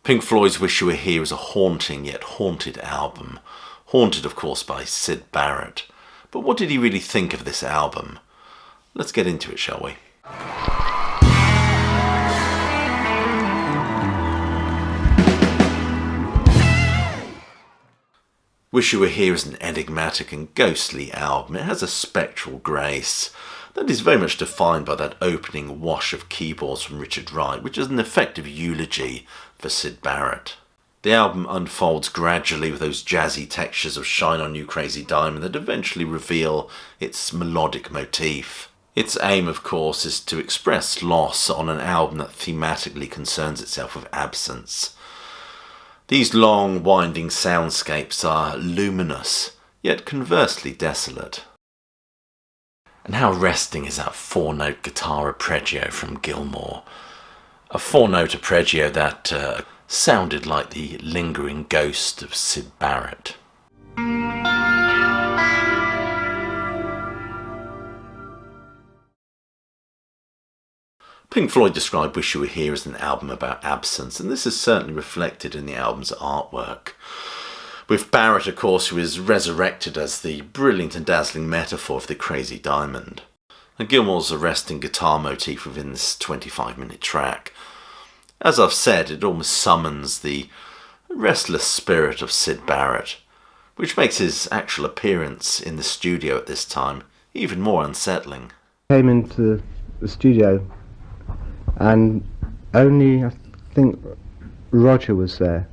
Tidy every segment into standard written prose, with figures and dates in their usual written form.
Pink Floyd's Wish You Were Here is a haunting yet haunted album. Haunted, of course, by Syd Barrett. But what did he really think of this album? Let's get into it, shall we? Wish You Were Here is an enigmatic and ghostly album. It has a spectral grace that is very much defined by that opening wash of keyboards from Richard Wright, which is an effective eulogy for Syd Barrett. The album unfolds gradually with those jazzy textures of Shine On You Crazy Diamond that eventually reveal its melodic motif. Its aim, of course, is to express loss on an album that thematically concerns itself with absence. These long, winding soundscapes are luminous, yet conversely desolate. And how arresting is that four-note guitar arpeggio from Gilmour? A four-note arpeggio that sounded like the lingering ghost of Syd Barrett. Pink Floyd described Wish You Were Here as an album about absence, and this is certainly reflected in the album's artwork. With Barrett, of course, who is resurrected as the brilliant and dazzling metaphor of the crazy diamond. And Gilmour's arresting guitar motif within this 25-minute track. As I've said, it almost summons the restless spirit of Syd Barrett, which makes his actual appearance in the studio at this time even more unsettling. Came into the studio and only, I think, Roger was there.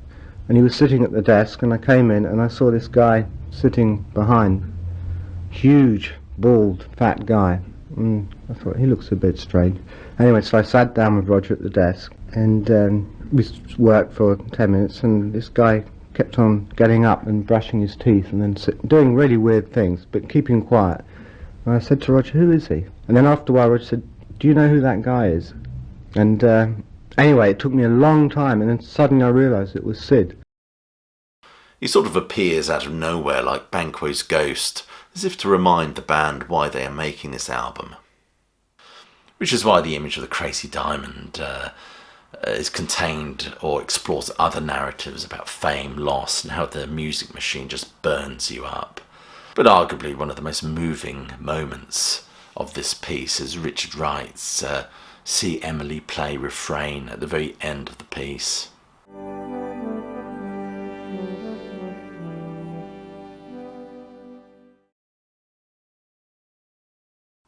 And he was sitting at the desk, and I came in and I saw this guy sitting behind. Huge, bald, fat guy. And I thought, he looks a bit strange. Anyway, so I sat down with Roger at the desk, and we worked for 10 minutes, and this guy kept on getting up and brushing his teeth and then doing really weird things, but keeping quiet. And I said to Roger, who is he? And then after a while, Roger said, do you know who that guy is? And anyway, it took me a long time, and then suddenly I realised it was Syd. He sort of appears out of nowhere like Banquo's ghost, as if to remind the band why they are making this album. Which is why the image of the crazy diamond is contained or explores other narratives about fame, loss, and how the music machine just burns you up. But arguably one of the most moving moments of this piece is Richard Wright's See Emily Play refrain at the very end of the piece.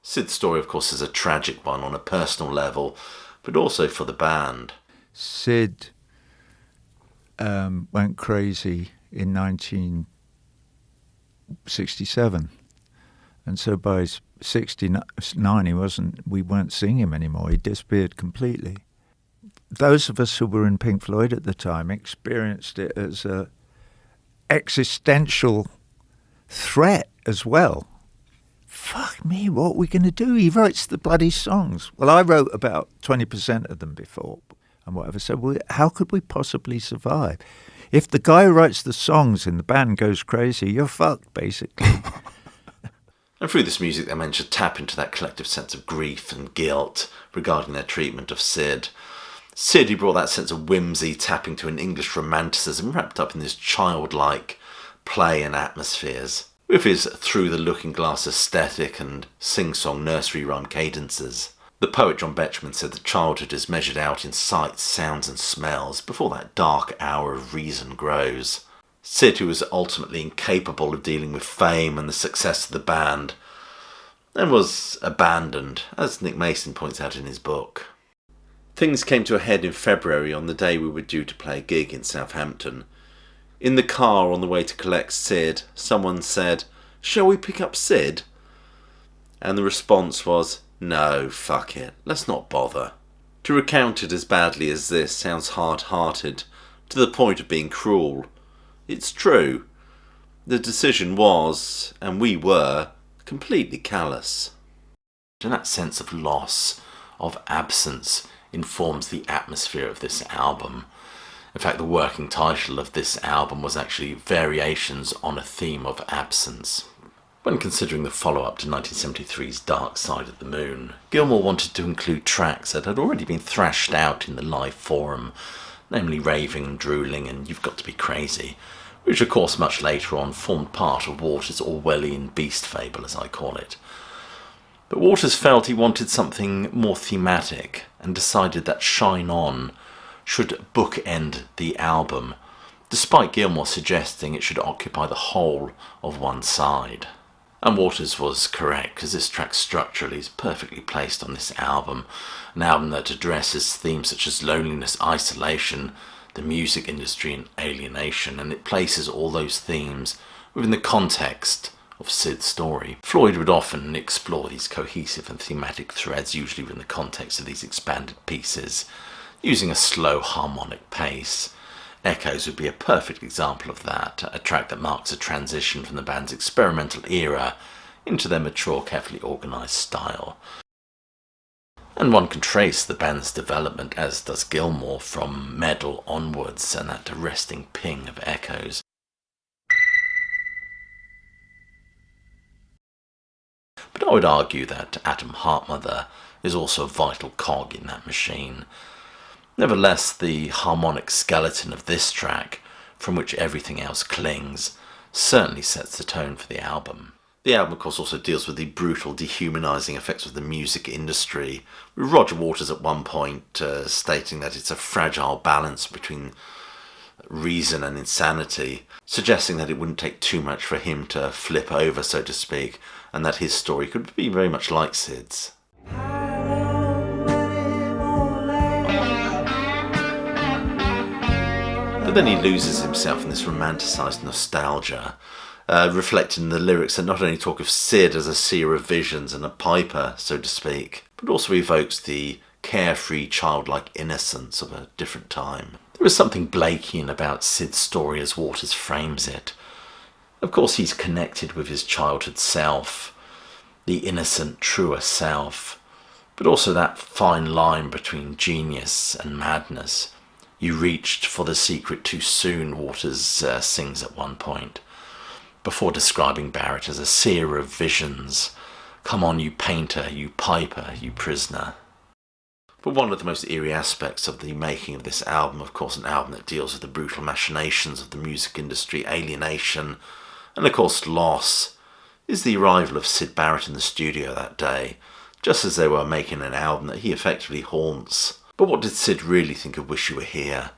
Syd's story, of course, is a tragic one on a personal level, but also for the band. Syd went crazy in 1967, and so by 69 we weren't seeing him anymore. He disappeared completely. Those of us who were in Pink Floyd at the time experienced it as a existential threat as well. Fuck me, what are we going to do? He writes the bloody songs. Well, I wrote about 20% of them before and whatever. So how could we possibly survive? If the guy who writes the songs in the band goes crazy, you're fucked, basically. And through this music, they managed to tap into that collective sense of grief and guilt regarding their treatment of Syd. Syd, who brought that sense of whimsy, tapping to an English romanticism wrapped up in this childlike play and atmospheres, with his through-the-looking-glass aesthetic and sing-song nursery rhyme cadences. The poet John Betjeman said that childhood is measured out in sights, sounds and smells before that dark hour of reason grows. Syd, who was ultimately incapable of dealing with fame and the success of the band, and was abandoned, as Nick Mason points out in his book. Things came to a head in February on the day we were due to play a gig in Southampton. In the car on the way to collect Syd, someone said, "Shall we pick up Syd?" And the response was, "No, fuck it, let's not bother." To recount it as badly as this sounds hard-hearted, to the point of being cruel. It's true. The decision was, and we were, completely callous. And that sense of loss, of absence, informs the atmosphere of this album. In fact, the working title of this album was actually Variations on a Theme of Absence. When considering the follow-up to 1973's Dark Side of the Moon, Gilmour wanted to include tracks that had already been thrashed out in the live forum, namely raving and drooling and You've Got to Be Crazy, which of course much later on formed part of Waters' Orwellian beast fable, as I call it. But Waters felt he wanted something more thematic and decided that Shine On should bookend the album, despite Gilmour suggesting it should occupy the whole of one side. And Waters was correct, because this track structurally is perfectly placed on this album, an album that addresses themes such as loneliness, isolation, the music industry and alienation, and it places all those themes within the context of Syd's story. Floyd would often explore these cohesive and thematic threads, usually within the context of these expanded pieces, using a slow harmonic pace. Echoes would be a perfect example of that, a track that marks a transition from the band's experimental era into their mature, carefully organised style. And one can trace the band's development, as does Gilmour, from Medal onwards and that arresting ping of Echoes. But I would argue that Atom Heartmother is also a vital cog in that machine. Nevertheless, the harmonic skeleton of this track, from which everything else clings, certainly sets the tone for the album. The album, of course, also deals with the brutal, dehumanising effects of the music industry, with Roger Waters at one point stating that it's a fragile balance between reason and insanity, suggesting that it wouldn't take too much for him to flip over, so to speak, and that his story could be very much like Syd's. But then he loses himself in this romanticised nostalgia, reflecting in the lyrics that not only talk of Syd as a seer of visions and a piper, so to speak, but also evokes the carefree, childlike innocence of a different time. There is something Blakean about Syd's story as Waters frames it. Of course, he's connected with his childhood self, the innocent, truer self, but also that fine line between genius and madness. You reached for the secret too soon, Waters sings at one point, before describing Barrett as a seer of visions. Come on, you painter, you piper, you prisoner. But one of the most eerie aspects of the making of this album, of course an album that deals with the brutal machinations of the music industry, alienation, and of course loss, is the arrival of Syd Barrett in the studio that day, just as they were making an album that he effectively haunts. But what did Syd really think of Wish You Were Here?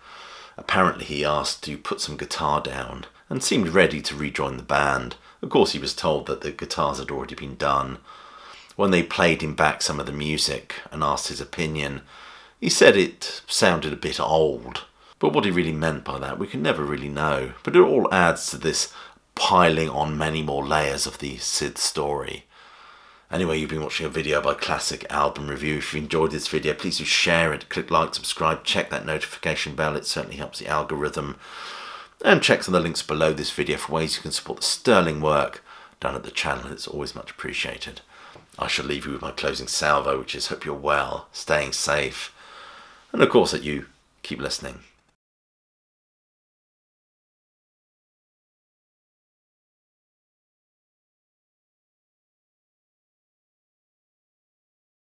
Apparently he asked to put some guitar down, and seemed ready to rejoin the band. Of course he was told that the guitars had already been done. When they played him back some of the music and asked his opinion, he said it sounded a bit old. But what he really meant by that we can never really know. But it all adds to this piling on many more layers of the Syd story. Anyway, you've been watching a video by Classic Album Review. If you enjoyed this video, please do share it, click like, subscribe, check that notification bell. It certainly helps the algorithm. And check some of the links below this video for ways you can support the sterling work done at the channel. It's always much appreciated. I shall leave you with my closing salvo, which is hope you're well, staying safe, and of course that you keep listening.